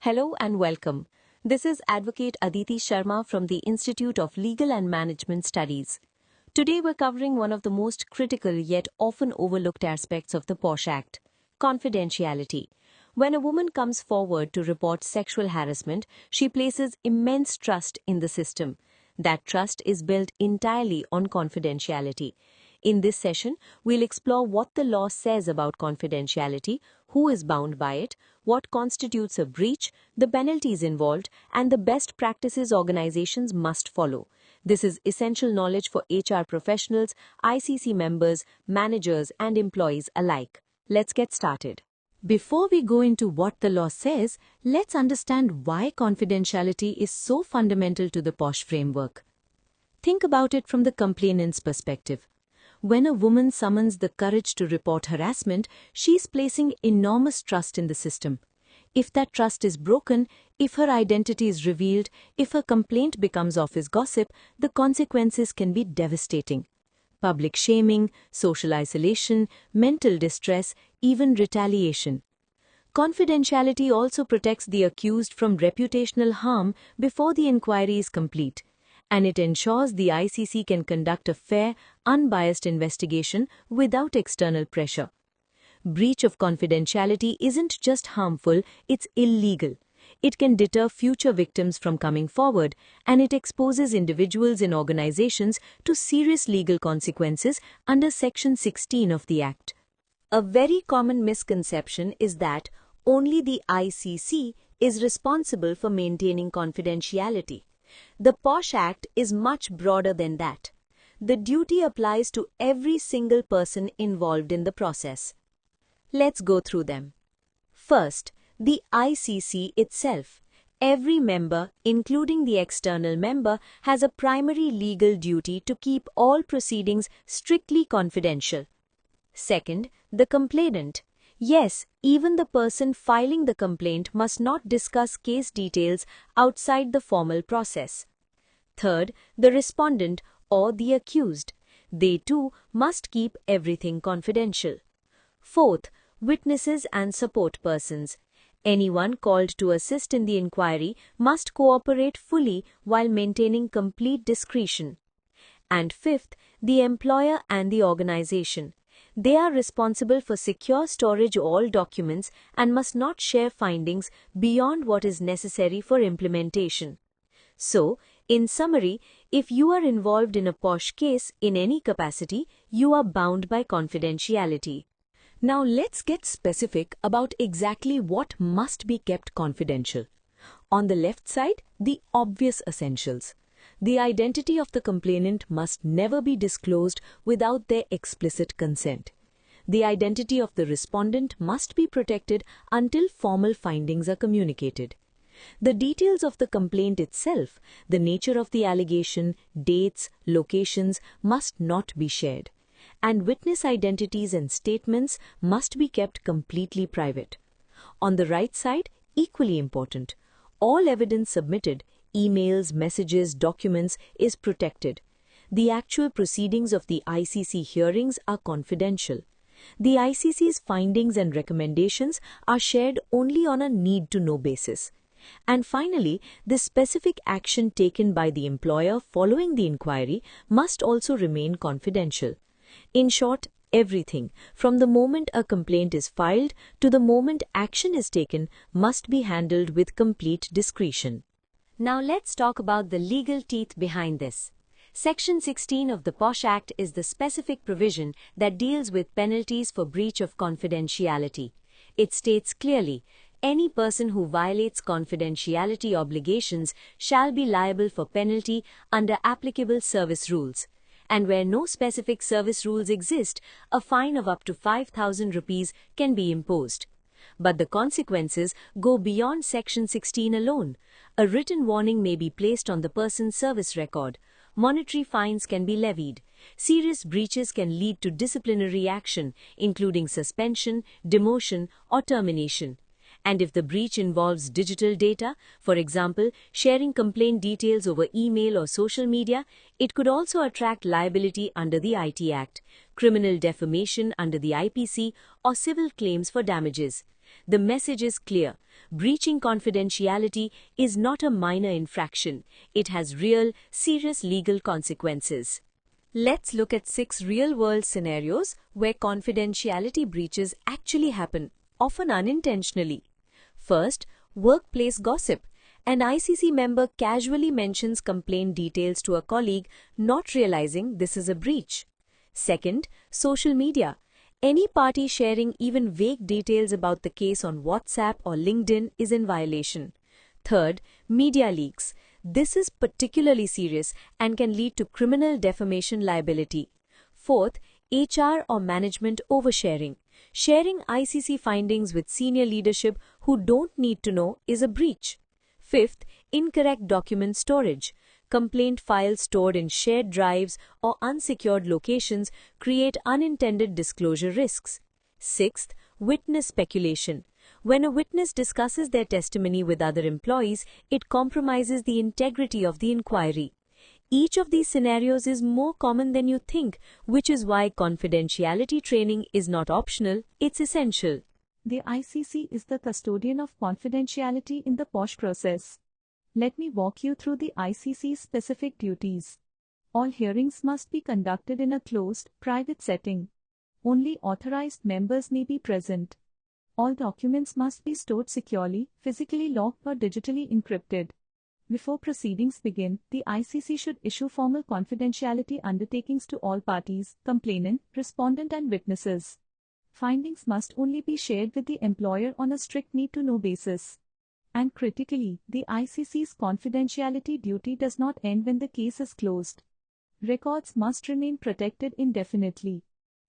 Hello and welcome. This is Advocate Aditi Sharma from the Institute of Legal and Management Studies. Today we're covering one of the most critical yet often overlooked aspects of the POSH Act: confidentiality. When a woman comes forward to report sexual harassment, she places immense trust in the system. That trust is built entirely on confidentiality. In this session, we'll explore what the law says about confidentiality, who is bound by it, what constitutes a breach, the penalties involved, and the best practices organizations must follow. This is essential knowledge for HR professionals, ICC members, managers, and employees alike. Let's get started. Before we go into what the law says, let's understand why confidentiality is so fundamental to the POSH framework. Think about it from the complainant's perspective. When a woman summons the courage to report harassment, she's placing enormous trust in the system. If that trust is broken, if her identity is revealed, if her complaint becomes office gossip, the consequences can be devastating. Public shaming, social isolation, mental distress, even retaliation. Confidentiality also protects the accused from reputational harm before the inquiry is complete, and it ensures the ICC can conduct a fair, unbiased investigation without external pressure. Breach of confidentiality isn't just harmful, it's illegal. It can deter future victims from coming forward, and it exposes individuals and organizations to serious legal consequences under Section 16 of the Act. A very common misconception is that only the ICC is responsible for maintaining confidentiality. The POSH Act is much broader than that. The duty applies to every single person involved in the process. Let's go through them. First, the ICC itself. Every member, including the external member, has a primary legal duty to keep all proceedings strictly confidential. Second, the complainant. Yes, even the person filing the complaint must not discuss case details outside the formal process. Third, the respondent or the accused. They too must keep everything confidential. Fourth, witnesses and support persons. Anyone called to assist in the inquiry must cooperate fully while maintaining complete discretion. And fifth, the employer and the organization. They are responsible for secure storage of all documents and must not share findings beyond what is necessary for implementation. So, in summary, if you are involved in a POSH case in any capacity, you are bound by confidentiality. Now let's get specific about exactly what must be kept confidential. On the left side, the obvious essentials. The identity of the complainant must never be disclosed without their explicit consent. The identity of the respondent must be protected until formal findings are communicated. The details of the complaint itself, the nature of the allegation, dates, locations must not be shared. And witness identities and statements must be kept completely private. On the right side, equally important, all evidence submitted, emails, messages, documents, is protected. The actual proceedings of the ICC hearings are confidential. The ICC's findings and recommendations are shared only on a need-to-know basis. And finally, the specific action taken by the employer following the inquiry must also remain confidential. In short, everything, from the moment a complaint is filed to the moment action is taken, must be handled with complete discretion. Now let's talk about the legal teeth behind this. Section 16 of the POSH Act is the specific provision that deals with penalties for breach of confidentiality. It states clearly, any person who violates confidentiality obligations shall be liable for penalty under applicable service rules. And where no specific service rules exist, a fine of up to 5,000 rupees can be imposed. But the consequences go beyond Section 16 alone. A written warning may be placed on the person's service record. Monetary fines can be levied. Serious breaches can lead to disciplinary action, including suspension, demotion, or termination. And if the breach involves digital data, for example, sharing complaint details over email or social media, it could also attract liability under the IT Act, criminal defamation under the IPC, or civil claims for damages. The message is clear. Breaching confidentiality is not a minor infraction. It has real, serious legal consequences. Let's look at 6 real-world scenarios where confidentiality breaches actually happen, often unintentionally. First, workplace gossip. An ICC member casually mentions complaint details to a colleague, not realizing this is a breach. Second, social media. Any party sharing even vague details about the case on WhatsApp or LinkedIn is in violation. Third, media leaks. This is particularly serious and can lead to criminal defamation liability. Fourth, HR or management oversharing. Sharing ICC findings with senior leadership who don't need to know is a breach. Fifth, incorrect document storage. Complaint files stored in shared drives or unsecured locations create unintended disclosure risks. Sixth, witness speculation. When a witness discusses their testimony with other employees, it compromises the integrity of the inquiry. Each of these scenarios is more common than you think, which is why confidentiality training is not optional, it's essential. The ICC is the custodian of confidentiality in the POSH process. Let me walk you through the ICC's specific duties. All hearings must be conducted in a closed, private setting. Only authorized members may be present. All documents must be stored securely, physically locked or digitally encrypted. Before proceedings begin, the ICC should issue formal confidentiality undertakings to all parties, complainant, respondent and witnesses. Findings must only be shared with the employer on a strict need-to-know basis. And critically, the ICC's confidentiality duty does not end when the case is closed. Records must remain protected indefinitely.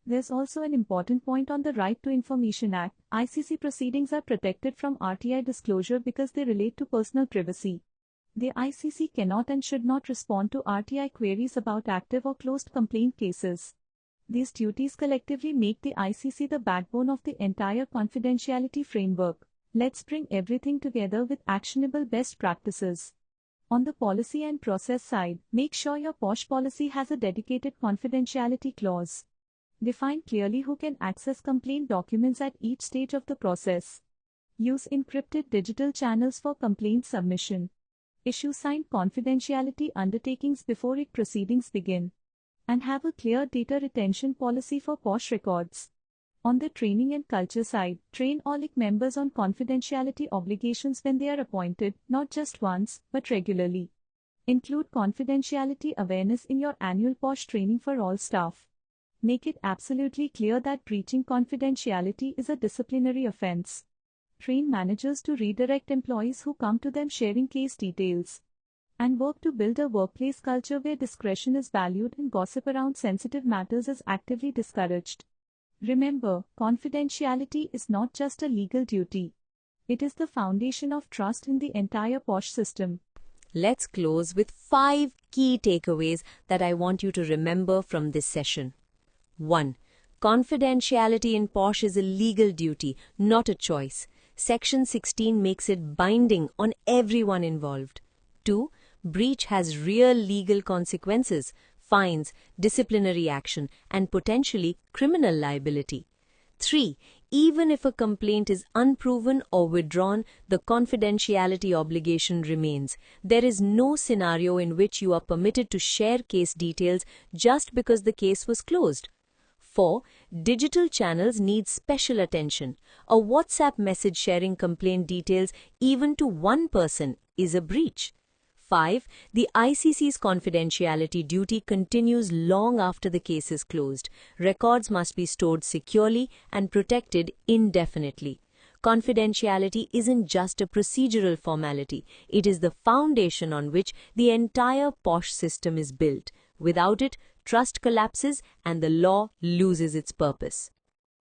There's also an important point on the Right to Information Act. ICC proceedings are protected from RTI disclosure because they relate to personal privacy. The ICC cannot and should not respond to RTI queries about active or closed complaint cases. These duties collectively make the ICC the backbone of the entire confidentiality framework. Let's bring everything together with actionable best practices. On the policy and process side, make sure your POSH policy has a dedicated confidentiality clause. Define clearly who can access complaint documents at each stage of the process. Use encrypted digital channels for complaint submission. Issue signed confidentiality undertakings before proceedings begin. And have a clear data retention policy for POSH records. On the training and culture side, train all IC members on confidentiality obligations when they are appointed, not just once, but regularly. Include confidentiality awareness in your annual POSH training for all staff. Make it absolutely clear that breaching confidentiality is a disciplinary offense. Train managers to redirect employees who come to them sharing case details. And work to build a workplace culture where discretion is valued and gossip around sensitive matters is actively discouraged. Remember, confidentiality is not just a legal duty. It is the foundation of trust in the entire POSH system. Let's close with 5 key takeaways that I want you to remember from this session. 1. Confidentiality in POSH is a legal duty, not a choice. Section 16 makes it binding on everyone involved. 2. Breach has real legal consequences, fines, disciplinary action, and potentially criminal liability. 3. Even if a complaint is unproven or withdrawn, the confidentiality obligation remains. There is no scenario in which you are permitted to share case details just because the case was closed. 4. Digital channels need special attention. A WhatsApp message sharing complaint details even to one person is a breach. 5. The ICC's confidentiality duty continues long after the case is closed. Records must be stored securely and protected indefinitely. Confidentiality isn't just a procedural formality. It is the foundation on which the entire POSH system is built. Without it, trust collapses and the law loses its purpose.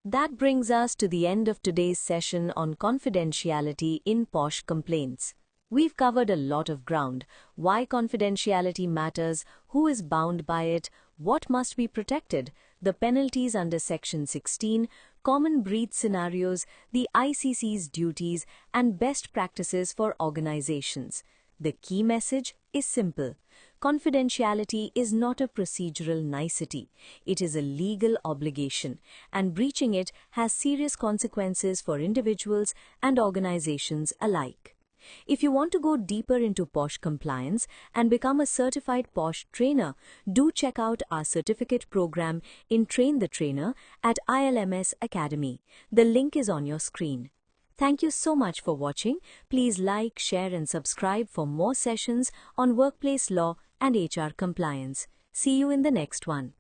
That brings us to the end of today's session on confidentiality in POSH complaints. We've covered a lot of ground: why confidentiality matters, who is bound by it, what must be protected, the penalties under Section 16, common breach scenarios, the ICC's duties, and best practices for organizations. The key message: is simple. Confidentiality is not a procedural nicety. It is a legal obligation, and breaching it has serious consequences for individuals and organizations alike. If you want to go deeper into POSH compliance and become a certified POSH trainer, do check out our certificate program in Train the Trainer at ILMS Academy. The link is on your screen. Thank you so much for watching. Please like, share and subscribe for more sessions on workplace law and HR compliance. See you in the next one.